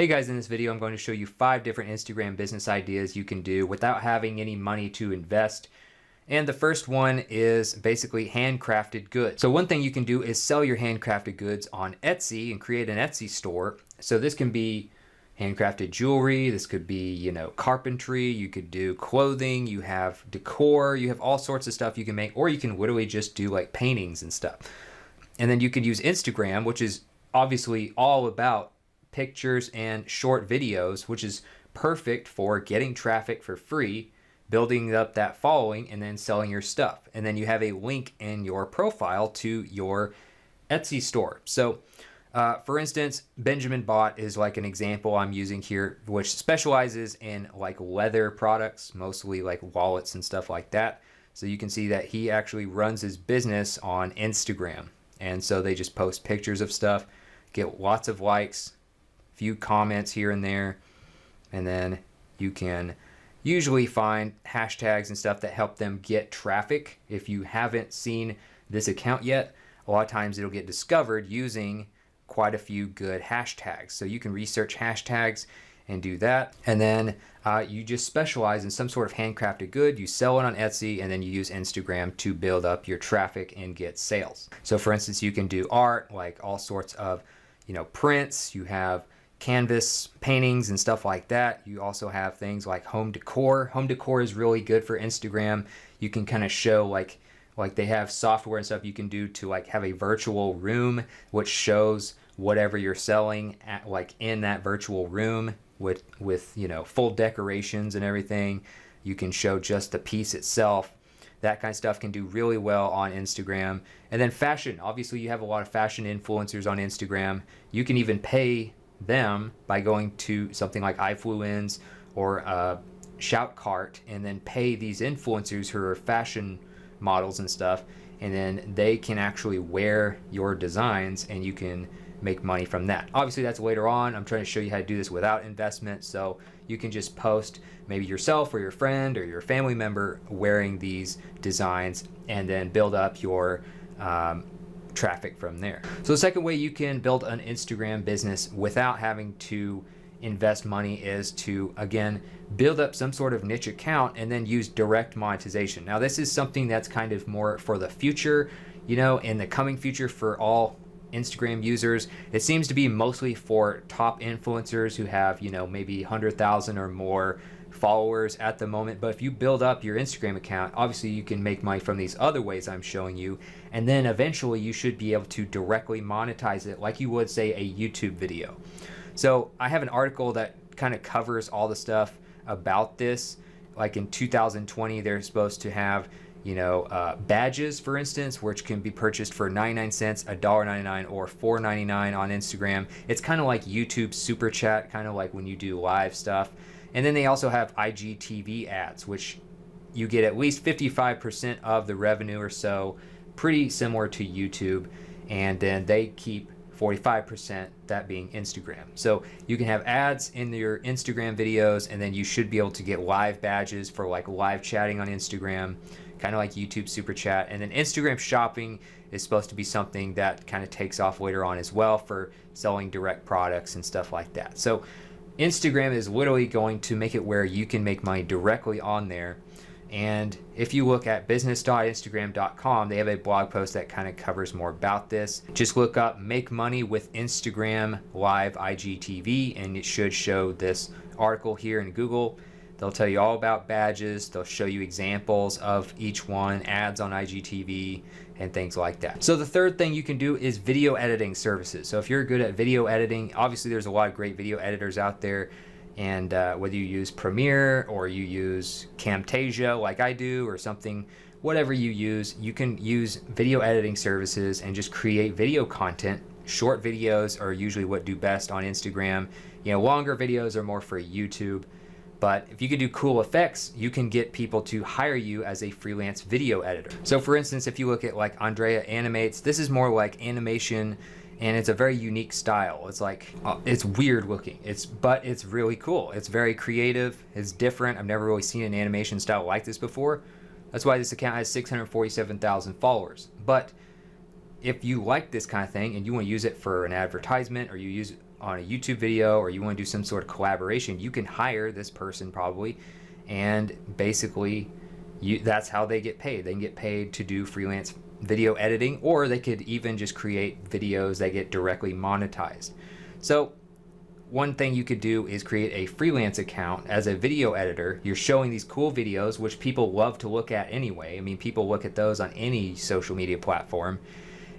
Hey guys, in this video I'm going to show you 5 different Instagram business ideas you can do without having any money to invest. And the first one is basically handcrafted goods. So one thing you can do is sell your handcrafted goods on Etsy and create an Etsy store. So this can be handcrafted jewelry, this could be, carpentry, you could do clothing, you have decor, you have all sorts of stuff you can make, or you can literally just do like paintings and stuff. And then you could use Instagram, which is obviously all about pictures and short videos, which is perfect for getting traffic for free, building up that following, and then selling your stuff. And then you have a link in your profile to your Etsy store. So for instance, Benjamin Bot is like an example I'm using here, which specializes in like leather products, mostly like wallets and stuff like that. So you can see that he actually runs his business on Instagram. And so they just post pictures of stuff, get lots of likes, few comments here and there, and then you can usually find hashtags and stuff that help them get traffic. If you haven't seen this account yet, a lot of times it'll get discovered using quite a few good hashtags. So you can research hashtags and do that. And then you just specialize in some sort of handcrafted good, you sell it on Etsy, and then you use Instagram to build up your traffic and get sales. So for instance, you can do art, like all sorts of, prints, you have canvas paintings and stuff like that. You also have things like home decor. Home decor is really good for Instagram. You can kind of show like they have software and stuff you can do to like have a virtual room which shows whatever you're selling at like in that virtual room with full decorations and everything. You can show just the piece itself. That kind of stuff can do really well on Instagram. And then fashion. Obviously you have a lot of fashion influencers on Instagram. You can even pay them by going to something like iFluence or Shoutcart and then pay these influencers who are fashion models and stuff, and then they can actually wear your designs and you can make money from that. Obviously that's later on. I'm trying to show you how to do this without investment, so you can just post maybe yourself or your friend or your family member wearing these designs and then build up your traffic from there. So the second way you can build an Instagram business without having to invest money is to, again, build up some sort of niche account and then use direct monetization. Now this is something that's kind of more for the future, in the coming future for all Instagram users. It seems to be mostly for top influencers who have, maybe 100,000 or more followers at the moment. But if you build up your Instagram account, obviously you can make money from these other ways I'm showing you, and then eventually you should be able to directly monetize it like you would, say, a YouTube video. So I have an article that kind of covers all the stuff about this. Like in 2020 they're supposed to have badges, for instance, which can be purchased for 99 cents, $1.99, or $4.99 on Instagram. It's kind of like YouTube Super Chat, kind of like when you do live stuff. And then they also have IGTV ads, which you get at least 55% of the revenue or so, pretty similar to YouTube. And then they keep 45%, that being Instagram. So you can have ads in your Instagram videos, and then you should be able to get live badges for like live chatting on Instagram, kind of like YouTube Super Chat. And then Instagram shopping is supposed to be something that kind of takes off later on as well for selling direct products and stuff like that. So Instagram is literally going to make it where you can make money directly on there. And if you look at business.instagram.com, they have a blog post that kind of covers more about this. Just look up "Make Money with Instagram Live IGTV" and it should show this article here in Google. They'll tell you all about badges. They'll show you examples of each one, ads on IGTV, and things like that. So the third thing you can do is video editing services. So if you're good at video editing, obviously there's a lot of great video editors out there. And whether you use Premiere or you use Camtasia like I do or something, whatever you use, you can use video editing services and just create video content. Short videos are usually what do best on Instagram. Longer videos are more for YouTube. But if you can do cool effects, you can get people to hire you as a freelance video editor. So for instance, if you look at like Andrea Animates, this is more like animation, and it's a very unique style. It's like, it's weird looking, but it's really cool. It's very creative, it's different. I've never really seen an animation style like this before. That's why this account has 647,000 followers. But if you like this kind of thing and you want to use it for an advertisement, or you use on a YouTube video, or you want to do some sort of collaboration, you can hire this person probably, and basically that's how they get paid. They can get paid to do freelance video editing, or they could even just create videos that get directly monetized. So one thing you could do is create a freelance account as a video editor. You're showing these cool videos, which people love to look at anyway. I mean, people look at those on any social media platform.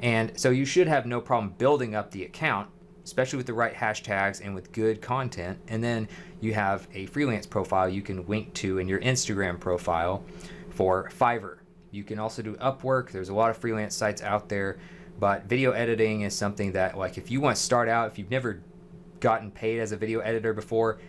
And so you should have no problem building up the account, especially with the right hashtags and with good content. And then you have a freelance profile you can link to in your Instagram profile for Fiverr. You can also do Upwork. There's a lot of freelance sites out there, but video editing is something that, like, if you want to start out, if you've never gotten paid as a video editor before,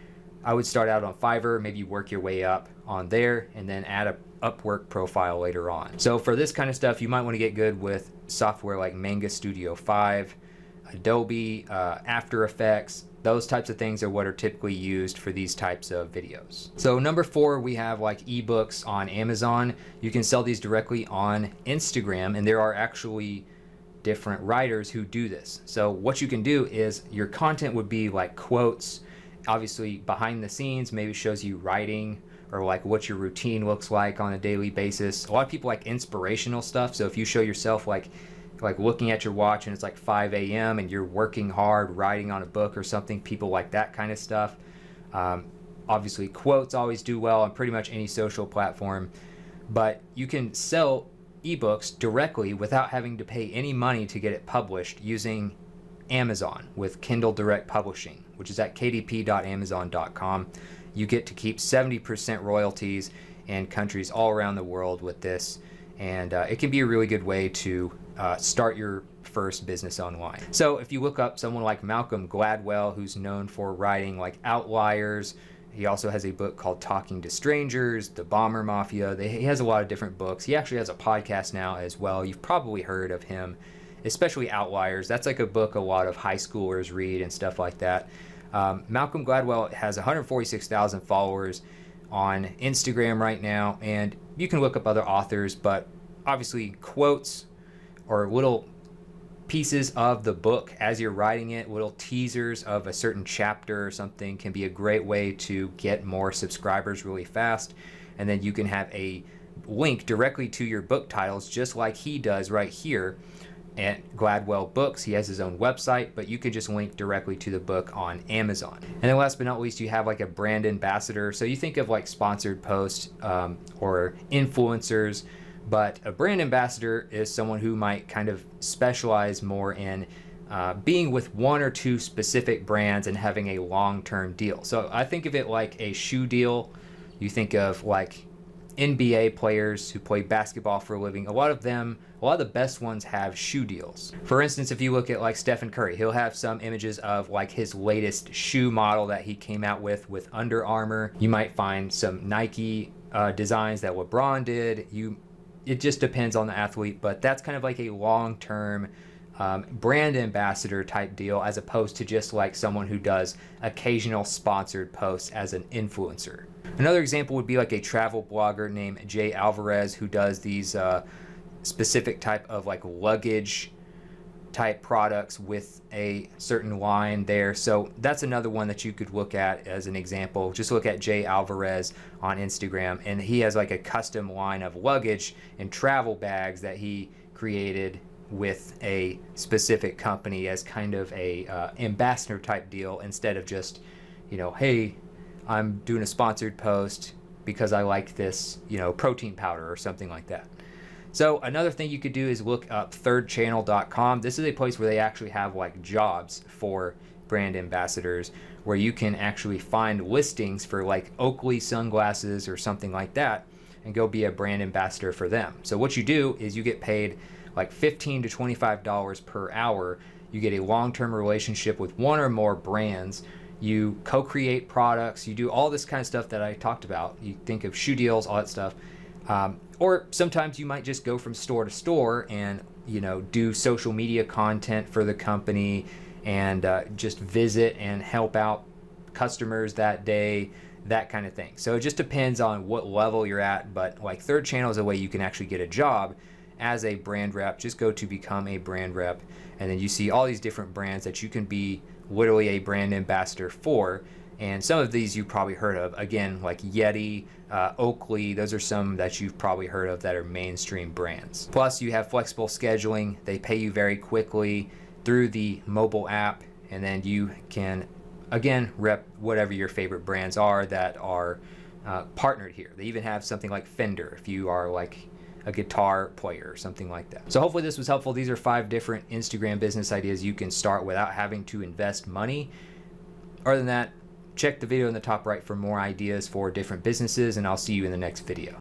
I would start out on Fiverr, maybe work your way up on there, and then add a Upwork profile later on. So for this kind of stuff, you might want to get good with software like Manga Studio 5, Adobe, After Effects. Those types of things are what are typically used for these types of videos. So number 4, we have like ebooks on Amazon. You can sell these directly on Instagram, and there are actually different writers who do this. So what you can do is your content would be like quotes, obviously behind the scenes, maybe shows you writing or like what your routine looks like on a daily basis. A lot of people like inspirational stuff. So if you show yourself like looking at your watch and it's like 5 a.m. and you're working hard writing on a book or something, people like that kind of stuff. Obviously quotes always do well on pretty much any social platform, but you can sell ebooks directly without having to pay any money to get it published using Amazon with Kindle Direct Publishing, which is at kdp.amazon.com. You get to keep 70% royalties in countries all around the world with this, and it can be a really good way to start your first business online. So if you look up someone like Malcolm Gladwell, who's known for writing like Outliers, he also has a book called Talking to Strangers, The Bomber Mafia. He has a lot of different books. He actually has a podcast now as well. You've probably heard of him, especially Outliers. That's like a book a lot of high schoolers read and stuff like that. Malcolm Gladwell has 146,000 followers on Instagram right now, and you can look up other authors, but obviously quotes or little pieces of the book as you're writing it, little teasers of a certain chapter or something, can be a great way to get more subscribers really fast. And then you can have a link directly to your book titles, just like he does right here at Gladwell Books. He has his own website, but you can just link directly to the book on Amazon. And then last but not least, you have like a brand ambassador. So you think of like sponsored posts or influencers, but a brand ambassador is someone who might kind of specialize more in being with one or two specific brands and having a long-term deal. So I think of it like a shoe deal. You think of like NBA players who play basketball for a living. A lot of the best ones have shoe deals. For instance, if you look at like Stephen Curry, he'll have some images of like his latest shoe model that he came out with Under Armour. You might find some Nike designs that LeBron did. It just depends on the athlete, but that's kind of like a long-term brand ambassador type deal, as opposed to just like someone who does occasional sponsored posts as an influencer. Another example would be like a travel blogger named Jay Alvarez, who does these specific type of like luggage type products with a certain line there. So that's another one that you could look at as an example. Just look at Jay Alvarez on Instagram, and he has like a custom line of luggage and travel bags that he created with a specific company as kind of a ambassador type deal, instead of just, hey, I'm doing a sponsored post because I like this, protein powder or something like that. So another thing you could do is look up thirdchannel.com. This is a place where they actually have like jobs for brand ambassadors, where you can actually find listings for like Oakley sunglasses or something like that and go be a brand ambassador for them. So what you do is you get paid like $15 to $25 per hour. You get a long-term relationship with one or more brands. You co-create products. You do all this kind of stuff that I talked about. You think of shoe deals, all that stuff. Or sometimes you might just go from store to store and, do social media content for the company and just visit and help out customers that day, that kind of thing. So it just depends on what level you're at. But like Third Channel is a way you can actually get a job as a brand rep. Just go to become a brand rep, and then you see all these different brands that you can be literally a brand ambassador for. And some of these you've probably heard of. Again, like Yeti, Oakley, those are some that you've probably heard of that are mainstream brands. Plus, you have flexible scheduling. They pay you very quickly through the mobile app, and then you can, again, rep whatever your favorite brands are that are partnered here. They even have something like Fender if you are like a guitar player or something like that. So hopefully this was helpful. These are 5 different Instagram business ideas you can start without having to invest money. Other than that, check the video in the top right for more ideas for different businesses, and I'll see you in the next video.